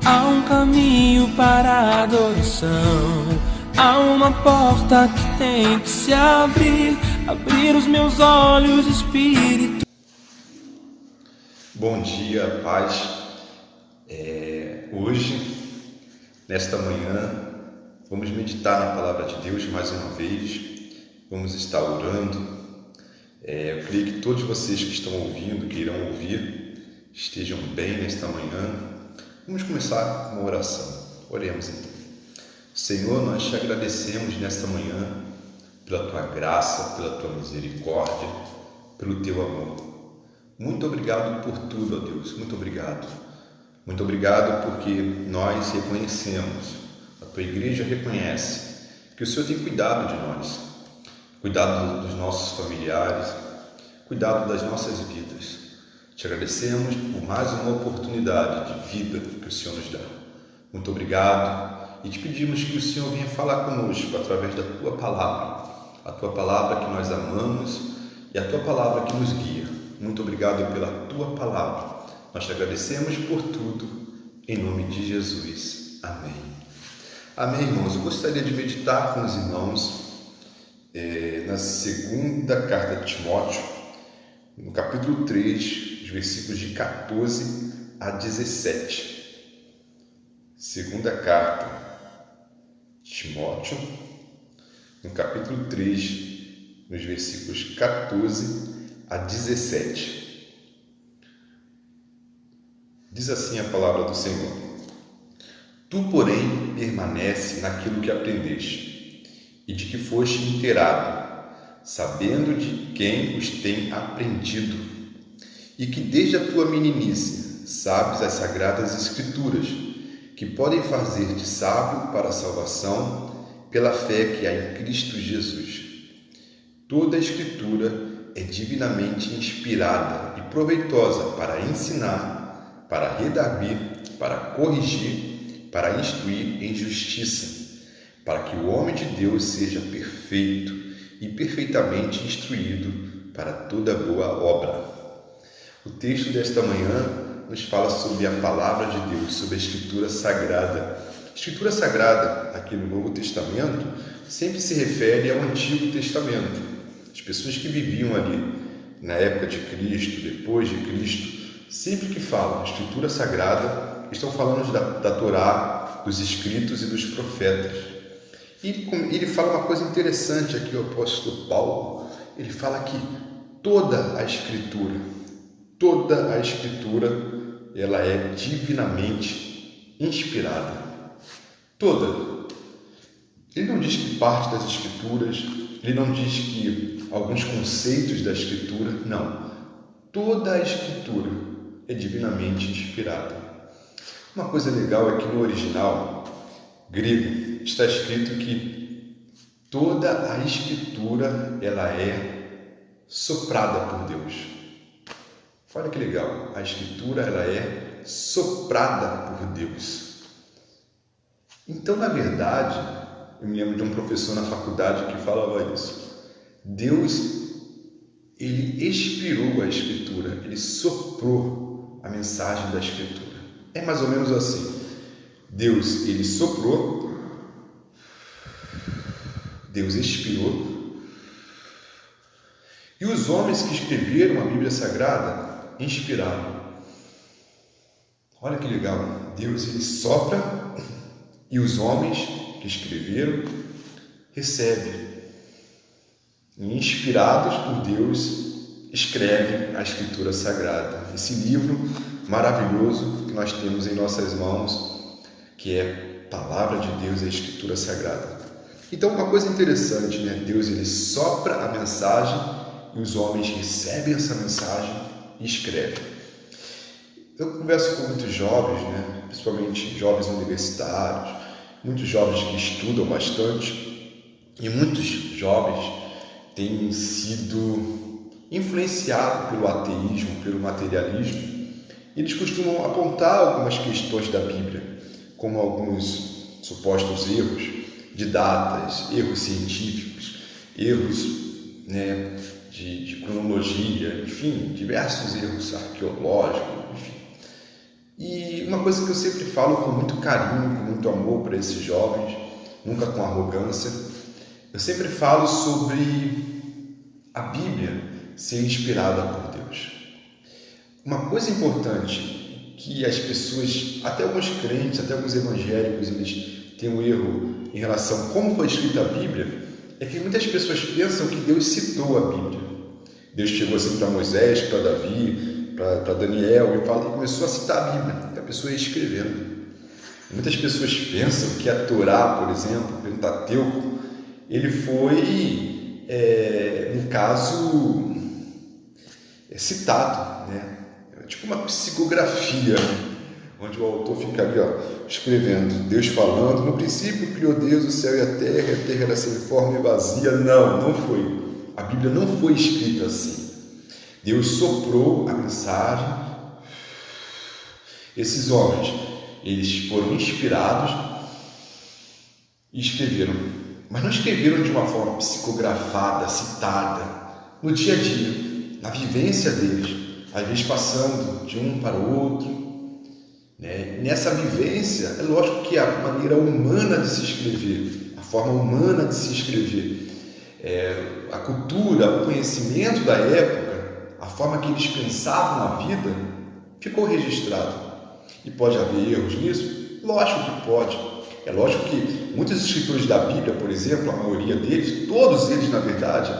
Há um caminho para a adoração, há uma porta que tem que se abrir, abrir os meus olhos, Espírito. Bom dia, paz. Hoje, nesta manhã, vamos meditar na Palavra de Deus mais uma vez. Vamos estar orando. Eu creio que todos vocês que estão ouvindo, que irão ouvir, estejam bem nesta manhã. Vamos começar com uma oração. Oremos então. Senhor, nós te agradecemos nesta manhã pela Tua graça, pela Tua misericórdia, pelo Teu amor. Muito obrigado por tudo, ó Deus. Muito obrigado. Muito obrigado porque nós reconhecemos, a Tua igreja reconhece que o Senhor tem cuidado de nós, cuidado dos nossos familiares, cuidado das nossas vidas. Te agradecemos por mais uma oportunidade de vida que o Senhor nos dá. Muito obrigado e te pedimos que o Senhor venha falar conosco através da Tua palavra, a Tua palavra que nós amamos e a Tua palavra que nos guia. Muito obrigado pela Tua palavra. Nós te agradecemos por tudo, em nome de Jesus. Amém. Amém, irmãos. Eu gostaria de meditar com os irmãos na segunda carta de Timóteo, no capítulo 3, os versículos de 14 a 17. Segunda carta de Timóteo, no capítulo 3, nos versículos 14 a 17. Diz assim a palavra do Senhor: Tu, porém, permanece naquilo que aprendeste e de que foste inteirado, sabendo de quem os tem aprendido, e que desde a tua meninice sabes as sagradas Escrituras, que podem fazer-te sábio para a salvação pela fé que há em Cristo Jesus. Toda a Escritura é divinamente inspirada e proveitosa para ensinar, para redarguir, para corrigir, para instruir em justiça, para que o homem de Deus seja perfeito e perfeitamente instruído para toda boa obra. O texto desta manhã nos fala sobre a palavra de Deus, sobre a Escritura Sagrada. Escritura Sagrada, aqui no Novo Testamento, sempre se refere ao Antigo Testamento. As pessoas que viviam ali na época de Cristo, depois de Cristo, sempre que falam Escritura Sagrada, estão falando da Torá, dos escritos e dos profetas. E ele fala uma coisa interessante aqui, o apóstolo Paulo. Ele fala que toda a Escritura, ela é divinamente inspirada. Toda. Ele não diz que parte das Escrituras, ele não diz que alguns conceitos da Escritura, não. Toda a Escritura é divinamente inspirada. Uma coisa legal é que no original grego está escrito que toda a Escritura ela é soprada por Deus. Olha que legal, a Escritura ela é soprada por Deus. Então, na verdade, eu me lembro de um professor na faculdade que falava isso. Deus, ele expirou a Escritura, ele soprou a mensagem da Escritura. É mais ou menos assim. Deus, ele soprou, Deus expirou, e os homens que escreveram a Bíblia Sagrada inspiraram. Olha que legal, Deus ele sopra e os homens que escreveram recebem. E inspirados por Deus, escrevem a Escritura Sagrada. Esse livro maravilhoso que nós temos em nossas mãos, que é a Palavra de Deus, a Escritura Sagrada. Então, uma coisa interessante, né? Deus ele sopra a mensagem e os homens recebem essa mensagem e escrevem. Eu converso com muitos jovens, né? Principalmente jovens universitários, muitos jovens que estudam bastante, e muitos jovens têm sido influenciados pelo ateísmo, pelo materialismo. Eles costumam apontar algumas questões da Bíblia, como alguns supostos erros de datas, erros científicos, erros, né, de cronologia, enfim, diversos erros arqueológicos, enfim. E uma coisa que eu sempre falo com muito carinho, com muito amor para esses jovens, nunca com arrogância, eu sempre falo sobre a Bíblia ser inspirada por Deus. Uma coisa importante que as pessoas, até alguns crentes, até alguns evangélicos, eles têm um erro em relação a como foi escrita a Bíblia, é que muitas pessoas pensam que Deus citou a Bíblia. Deus chegou assim para Moisés, para Davi, para Daniel e começou a citar a Bíblia, e a pessoa ia escrevendo. Muitas pessoas pensam que a Torá, por exemplo, o Pentateuco, ele foi, no caso, citado, né? Tipo uma psicografia, onde o autor fica ali, escrevendo, Deus falando, no princípio criou Deus o céu e a terra era sem forma e vazia. Não foi. A Bíblia não foi escrita assim. Deus soprou a mensagem. Esses homens, eles foram inspirados e escreveram, mas não escreveram de uma forma psicografada, citada, no dia a dia, na vivência deles, às vezes passando de um para o outro, né? Nessa vivência, é lógico que a maneira humana de se escrever, a forma humana de se escrever, a cultura, o conhecimento da época, a forma que eles pensavam na vida, ficou registrado. E pode haver erros nisso? Lógico que pode. É lógico que muitos escritores da Bíblia, por exemplo, a maioria deles, todos eles na verdade,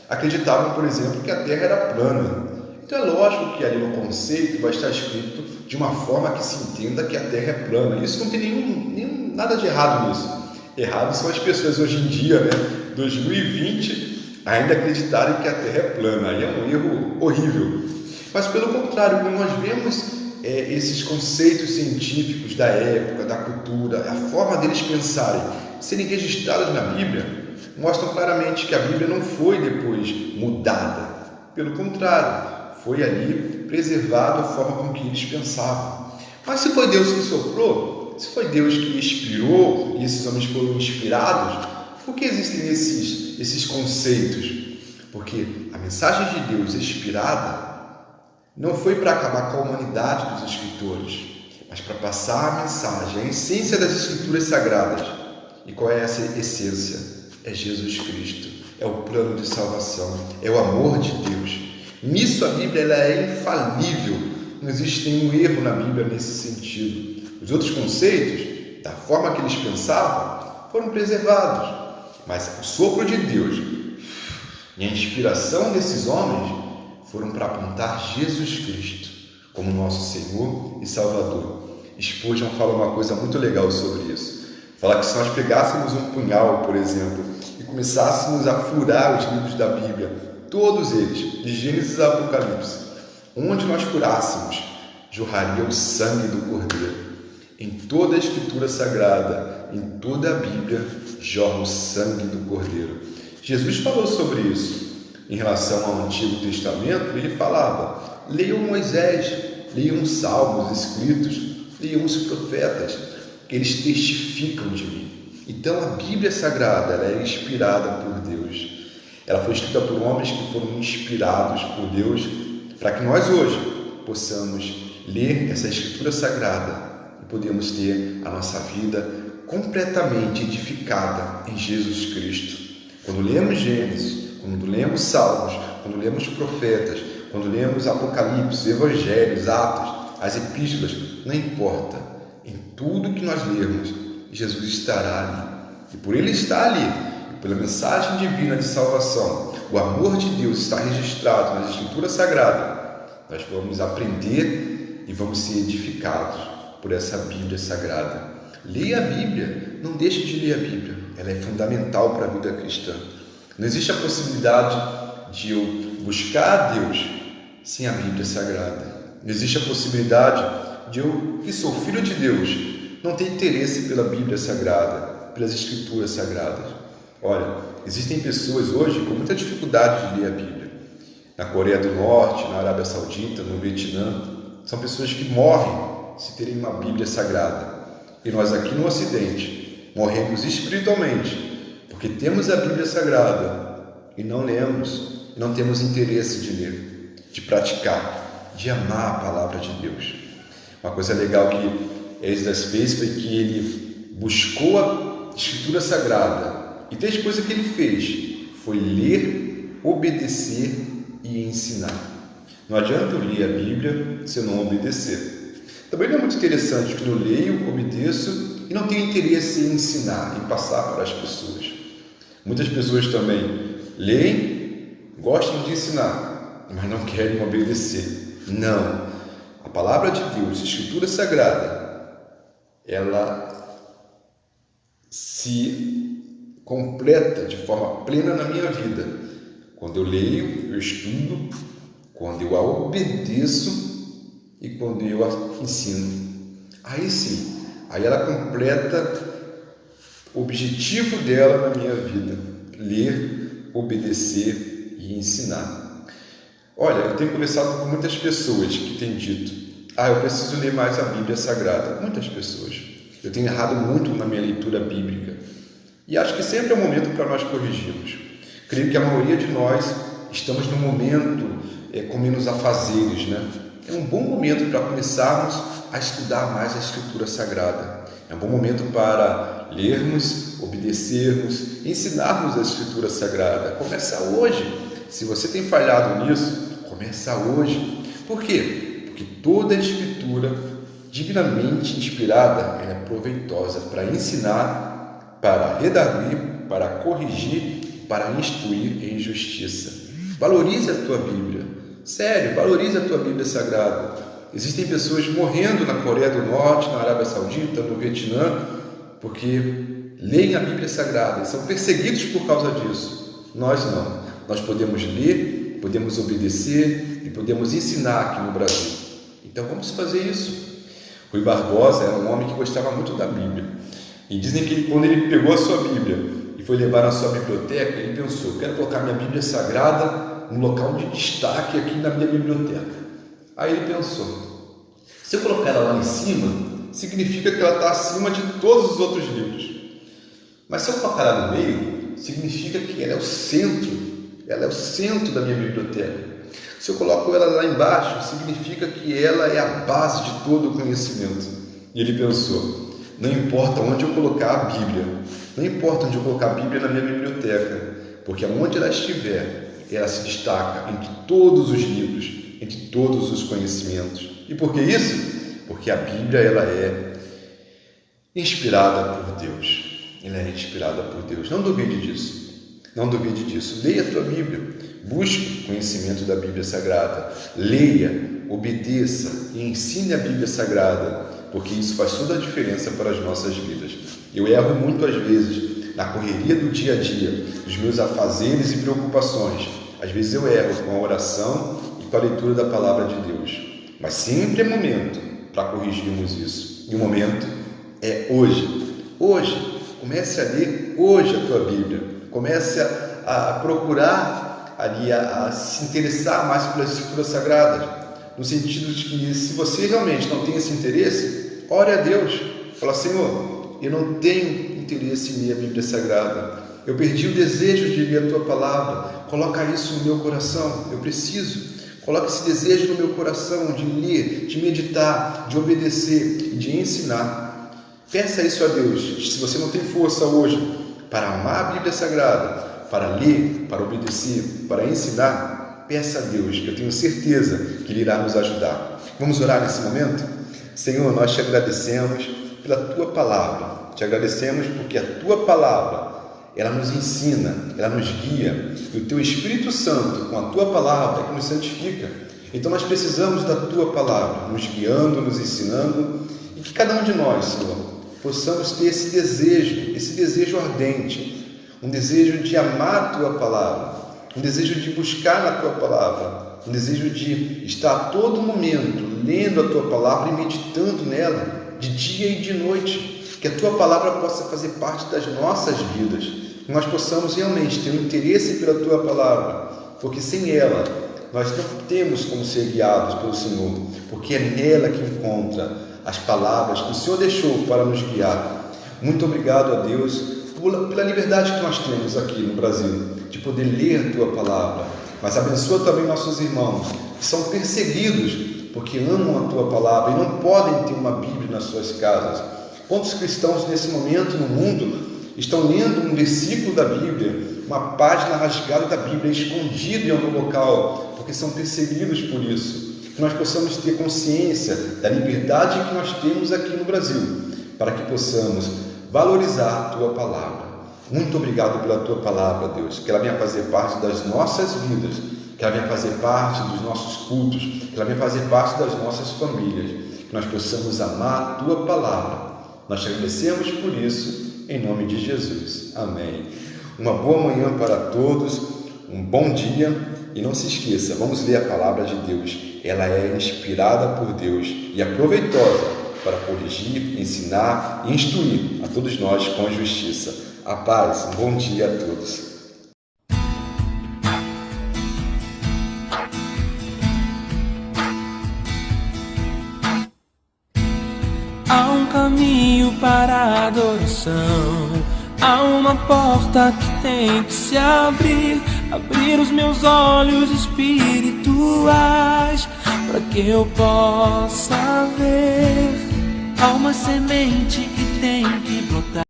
acreditavam, por exemplo, que a Terra era plana. Então é lógico que ali no conceito vai estar escrito de uma forma que se entenda que a Terra é plana. Isso não tem nada de errado nisso. Errado são as pessoas hoje em dia, né, 2020, ainda acreditarem que a Terra é plana. Aí é um erro horrível. Mas pelo contrário, quando nós vemos esses conceitos científicos da época, da cultura, a forma deles pensarem, serem registrados na Bíblia, mostram claramente que a Bíblia não foi depois mudada. Pelo contrário, foi ali preservado a forma com que eles pensavam. Mas se foi Deus que soprou, se foi Deus que inspirou, e esses homens foram inspirados, por que existem esses conceitos? Porque a mensagem de Deus inspirada não foi para acabar com a humanidade dos escritores, mas para passar a mensagem, a essência das escrituras sagradas. E qual é essa essência? É Jesus Cristo, é o plano de salvação, é o amor de Deus. Nisso a Bíblia ela é infalível, não existe nenhum erro na Bíblia nesse sentido. Os outros conceitos, da forma que eles pensavam, foram preservados, mas o sopro de Deus e a inspiração desses homens foram para apontar Jesus Cristo como nosso Senhor e Salvador. Spurgeon fala uma coisa muito legal sobre isso. Fala que se nós pegássemos um punhal, por exemplo, e começássemos a furar os livros da Bíblia, todos eles, de Gênesis a Apocalipse, onde nós furássemos, jorraria o sangue do Cordeiro. Em toda a Escritura Sagrada, em toda a Bíblia, jorra o sangue do Cordeiro. Jesus falou sobre isso. Em relação ao Antigo Testamento, ele falava, leiam Moisés, leiam os salmos escritos, leiam os profetas, que eles testificam de mim. Então a Bíblia Sagrada ela é inspirada por Deus. Ela foi escrita por homens que foram inspirados por Deus para que nós hoje possamos ler essa Escritura Sagrada e podemos ter a nossa vida completamente edificada em Jesus Cristo. Quando lemos Gênesis, quando lemos Salmos, quando lemos Profetas, quando lemos Apocalipse, Evangelhos, Atos, as Epístolas, não importa. Em tudo que nós lermos, Jesus estará ali. E por Ele estar ali, e pela mensagem divina de salvação, o amor de Deus está registrado nas Escrituras Sagradas, nós vamos aprender e vamos ser edificados por essa Bíblia Sagrada. Leia a Bíblia, não deixe de ler a Bíblia. Ela é fundamental para a vida cristã. Não existe a possibilidade de eu buscar a Deus sem a Bíblia Sagrada. Não existe a possibilidade de eu, que sou filho de Deus, não ter interesse pela Bíblia Sagrada, pelas Escrituras Sagradas. Olha, existem pessoas hoje com muita dificuldade de ler a Bíblia. Na Coreia do Norte, na Arábia Saudita, no Vietnã, são pessoas que morrem se terem uma Bíblia Sagrada. E nós aqui no Ocidente morremos espiritualmente porque temos a Bíblia Sagrada e não lemos, não temos interesse de ler, de praticar, de amar a palavra de Deus. Uma coisa legal que Esdras fez foi que ele buscou a Escritura Sagrada, e três coisas que ele fez foi ler, obedecer e ensinar. Não adianta eu ler a Bíblia se eu não obedecer. Também não é muito interessante que eu leio, obedeço e não tenho interesse em ensinar, em passar para as pessoas. Muitas pessoas também leem, gostam de ensinar, mas não querem obedecer. Não. A palavra de Deus, a Escritura Sagrada, ela se completa de forma plena na minha vida. Quando eu leio, eu estudo, quando eu a obedeço e quando eu a ensino. Aí sim, aí ela completa o objetivo dela na minha vida: ler, obedecer e ensinar. Olha, eu tenho conversado com muitas pessoas que têm dito: eu preciso ler mais a Bíblia Sagrada. Muitas pessoas. Eu tenho errado muito na minha leitura bíblica. E acho que sempre é um momento para nós corrigirmos. Creio que a maioria de nós estamos num momento com menos afazeres, né? É um bom momento para começarmos a estudar mais a Escritura Sagrada. É um bom momento para lermos, obedecermos, ensinarmos a Escritura Sagrada. Começa hoje. Se você tem falhado nisso, começa hoje. Por quê? Porque toda a Escritura, divinamente inspirada, ela é proveitosa para ensinar, para redarguir, para corrigir, para instruir em justiça. Valorize a tua Bíblia. Sério, valorize a tua Bíblia Sagrada. Existem pessoas morrendo na Coreia do Norte, na Arábia Saudita, no Vietnã, porque leem a Bíblia Sagrada e são perseguidos por causa disso. Nós não. Nós podemos ler, podemos obedecer e podemos ensinar aqui no Brasil. Então vamos fazer isso. Rui Barbosa era um homem que gostava muito da Bíblia. E dizem que quando ele pegou a sua Bíblia e foi levar na sua biblioteca, ele pensou: quero colocar minha Bíblia Sagrada num local de destaque aqui na minha biblioteca. Aí ele pensou: se eu colocar ela lá em cima, significa que ela está acima de todos os outros livros. Mas se eu colocar ela no meio, significa que ela é o centro da minha biblioteca. Se eu coloco ela lá embaixo, significa que ela é a base de todo o conhecimento. E ele pensou: não importa onde eu colocar a Bíblia, não importa onde eu colocar a Bíblia na minha biblioteca, porque aonde ela estiver, ela se destaca entre todos os livros, entre todos os conhecimentos. E por que isso? Porque a Bíblia ela é inspirada por Deus. Ela é inspirada por Deus. Não duvide disso. Não duvide disso. Leia a tua Bíblia. Busque conhecimento da Bíblia Sagrada. Leia, obedeça e ensine a Bíblia Sagrada, porque isso faz toda a diferença para as nossas vidas. Eu erro muito às vezes na correria do dia a dia, dos meus afazeres e preocupações. Às vezes eu erro com a oração e com a leitura da Palavra de Deus. Mas sempre é momento para corrigirmos isso. E o momento é hoje. Hoje. Comece a ler hoje a tua Bíblia. Comece a procurar ali, a se interessar mais pelas Escrituras Sagradas. No sentido de que, se você realmente não tem esse interesse, ore a Deus. Fala: Senhor, eu não tenho interesse em ler a Bíblia Sagrada. Eu perdi o desejo de ler a tua palavra. Coloca isso no meu coração. Eu preciso. Coloca esse desejo no meu coração de ler, de meditar, de obedecer e de ensinar. Peça isso a Deus. Se você não tem força hoje para amar a Bíblia Sagrada, para ler, para obedecer, para ensinar, peça a Deus, que eu tenho certeza que Ele irá nos ajudar. Vamos orar nesse momento? Senhor, nós te agradecemos pela tua palavra. Te agradecemos porque a tua palavra, ela nos ensina, ela nos guia. E o teu Espírito Santo, com a tua palavra, é que nos santifica. Então nós precisamos da tua palavra, nos guiando, nos ensinando, e que cada um de nós, Senhor, possamos ter esse desejo ardente, um desejo de amar a tua palavra, um desejo de buscar na tua palavra, um desejo de estar a todo momento lendo a tua palavra e meditando nela, de dia e de noite, que a tua palavra possa fazer parte das nossas vidas, que nós possamos realmente ter um interesse pela tua palavra, porque sem ela nós não temos como ser guiados pelo Senhor, porque é nela que encontra as palavras que o Senhor deixou para nos guiar. Muito obrigado a Deus pela liberdade que nós temos aqui no Brasil, de poder ler a tua palavra, mas abençoa também nossos irmãos que são perseguidos porque amam a Tua palavra e não podem ter uma Bíblia nas suas casas. Quantos cristãos nesse momento no mundo estão lendo um versículo da Bíblia, uma página rasgada da Bíblia, escondido em algum local, porque são perseguidos por isso. Que nós possamos ter consciência da liberdade que nós temos aqui no Brasil, para que possamos valorizar a Tua palavra. Muito obrigado pela Tua palavra, Deus, que ela venha fazer parte das nossas vidas, que ela venha fazer parte dos nossos cultos, que ela venha fazer parte das nossas famílias, que nós possamos amar a Tua palavra. Nós te agradecemos por isso, em nome de Jesus. Amém. Uma boa manhã para todos, um bom dia, e não se esqueça, vamos ler a palavra de Deus. Ela é inspirada por Deus e é proveitosa para corrigir, ensinar e instruir a todos nós com justiça. A paz, um bom dia a todos. Há um caminho para a adoração, há uma porta que tem que se abrir. Abrir os meus olhos espirituais, para que eu possa ver. Há uma semente que tem que brotar.